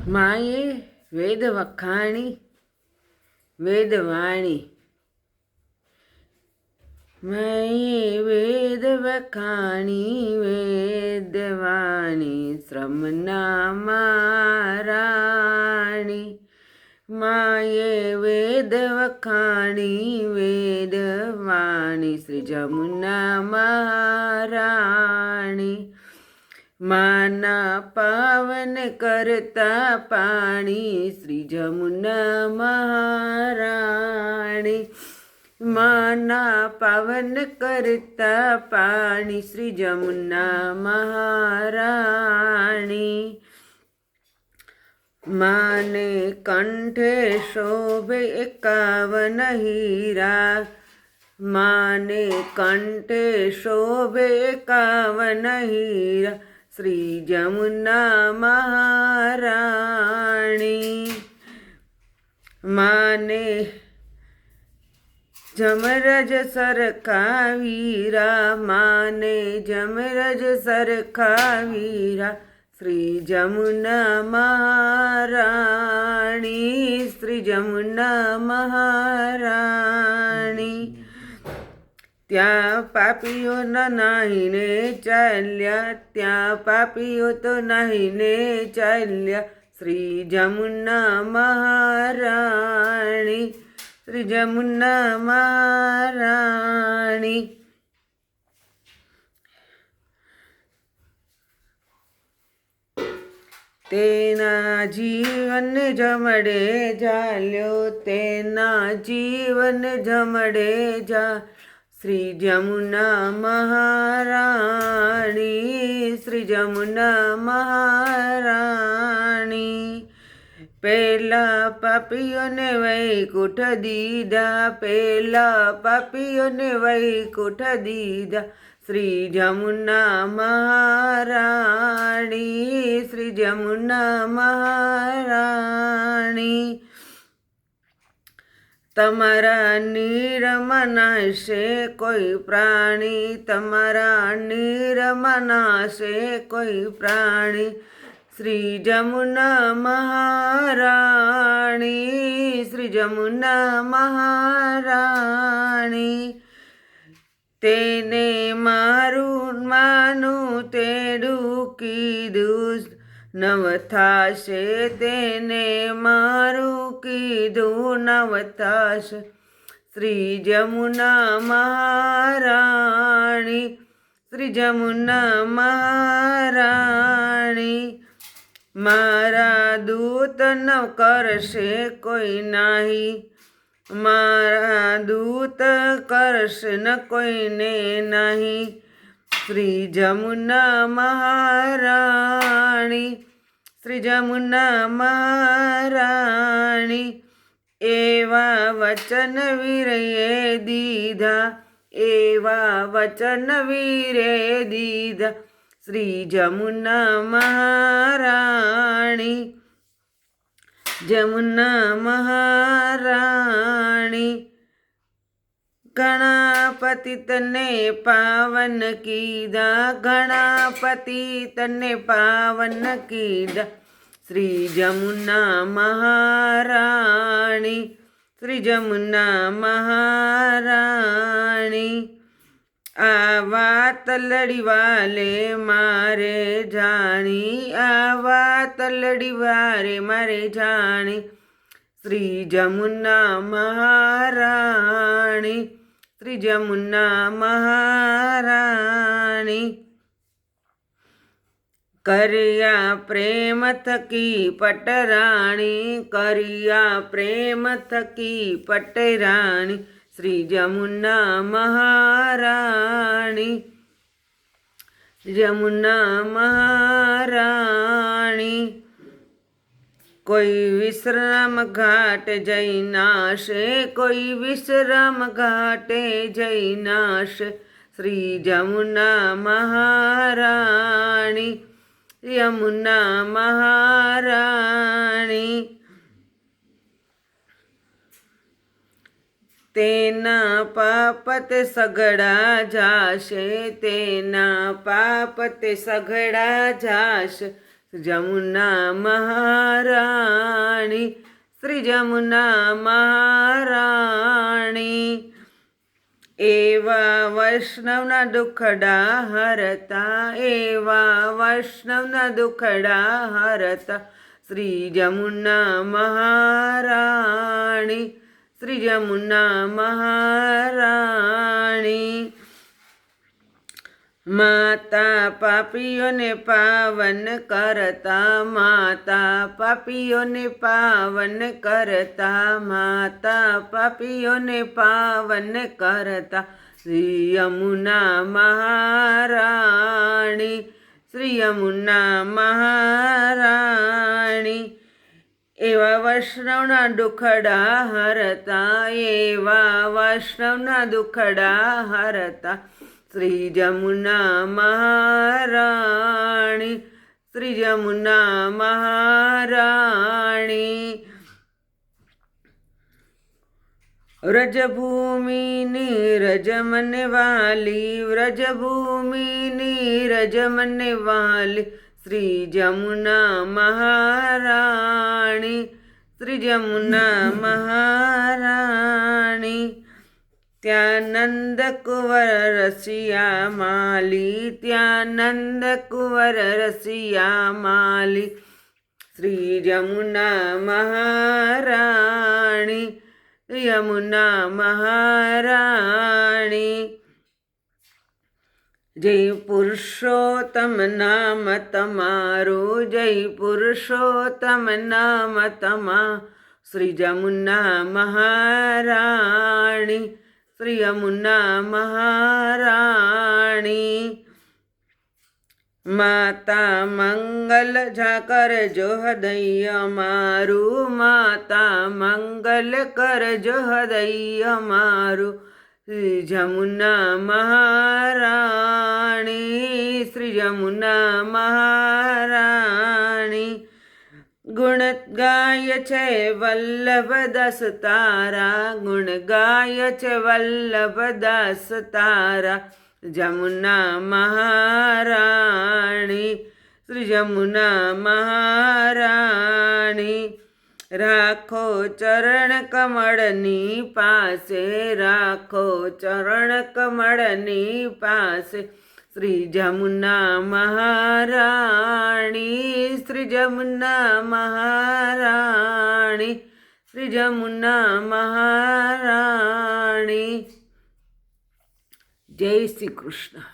માએ વેદ વખાણી વેદવાણી, માએ વેદ વખાણી વેદવાણી, શ્રમના મહારાણી. માએ વેદ વખાણી વેદવાણી, શ્રી જમુના મહારાણી. માના પાવન કરતા પાણી, શ્રી જમુના મહારાણી. માના પાવન કરતા પાણી, શ્રી જમુના મહારાણી. માને કંઠે શોભે 51 હીરા, માને કંઠે શોભે 51 હીરા, શ્રી જમુના મહારાણી. માને જમરજ સરખા વીરા, માને જમરજ સરખા વીરા, શ્રી જમુના મહારાણી. શ્રી જમુના મહારાણી. ત્યાં પાપીઓ નાહીને ચાલ્યા, ત્યાં પાપીઓ તો નાહીને ચાલ્યા, શ્રી જમુના મહારાણી. શ્રી જમુના મહારાણી. તેના જીવન જમડે ઝાલ્યો, તેના જીવન જમડે જા, શ્રી જમુના મહારાણી. શ્રી જમુના મહારાણી. પેલા પાપીઓને વૈકુંઠ દીધા, પેલા પાપીઓને વૈકુંઠ દીધા, શ્રી જમુના મહારાણી. શ્રી જમુના મહારાણી. તમારા નિરમનાશે કોઈ પ્રાણી, તમારા નિરમનાશે કોઈ પ્રાણી, શ્રી જમુના મહારાણી. શ્રી જમુના મહારાણી. તેને મારું માનું તેડું કીધું, નવ થાશે, તેને મારું કીધું નવ થાશે, શ્રી જમુના મહારાણી. શ્રી જમુના મહારાણી. મારા દૂત ન કરશે કોઈ નાહી, મારા દૂત કરશે ન કોઈને નહીં, શ્રી જમુના મહારાણી. શ્રી જમુના મહારાણી. એવા વચન વીરે દીધા, એવા વચન વીરે દીધા, શ્રી જમુના મહારાણી. જમુના મહારાણી. ગણાપતિ તને પાવન કીધા, ગણાપતિ તને પાવન કીધા, શ્રી જમુના મહારાણી. શ્રી જમુના મહારાણી. આ વાત લડીવાલે મારે જાણી, આ વાત લડીવારે મારે જાણી, શ્રી જમુના મહારાણી. શ્રી જમુના મહારાણી. કર્યા પ્રેમ થકી પટરાણી, કર્યા પ્રેમ થકી પટરાણી, શ્રી જમુના મહારાણી. જમુના મહારાણી. કોઈ વિશ્રામ ઘાટ જઈ નાશે, કોઈ વિશ્રામ ઘાટે જઈ નાશે, શ્રી જમુના મહારાણી. યમુના મહારાણી. તેના પાપ તે સઘળા જાશે, તેના પાપ તે સઘળા જાશે, જમુના મહારાણી, શ્રી જમુના મહારાણી. એવા વૈષ્ણવના દુખડા હરતા, એવા વૈષ્ણવના દુખડા હરતા, શ્રી જમુના મહારાણી, શ્રી જમુના મહારાણી. માતા પાપીઓને પાવન કરતા, માતા પાપીઓને પાવન કરતા, માતા પાપીઓને પાવન કરતા, શ્રી યમુના મહારાણી, શ્રી યમુના મહારાણી. એવા વૈષ્ણવના દુખડા હરતા, એવા વૈષ્ણવના દુખડા હરતા, શ્રી જમુના મહારાણી, શ્રી જમુના મહારાણી. વ્રજભૂમિની રજ મને વાલી, વ્રજભૂમિની રજ મને વાલી, શ્રી જમુના મહારાણી, શ્રી જમુના મહારાણી. ત્યાં નંદકુંવર રસિયા માલી, ત્યાં નંદકુંવર રસિયા માલી, શ્રી જમુના મહારાણી, યમુના મહારાણી. જય પુરુષોત્તમ નામ તમારું, જય પુરુષોત્તમ નામ તમારું, શ્રી જમુના મહારાણી, શ્રી યમુના મહારાણી. માતા મંગલ કરજો હૃદય મારું, માતા મંગલ કરજો હૃદય મારું, શ્રી જમુના મહારાણી, શ્રી જમુના મહારાણી. ગુણ ગાય છે વલ્લભદાસ તારા, ગુણ ગાય છે વલ્લભદાસ તારા, જમુના મહારાણી, શ્રી જમુના મહારાણી. રાખો ચરણ કમળની પાસે, રાખો ચરણ કમળની પાસે, શ્રી જમુના મહારાણી, શ્રી જમુના મહારાણી, શ્રી જમુના મહારાણી. જય શ્રી કૃષ્ણ.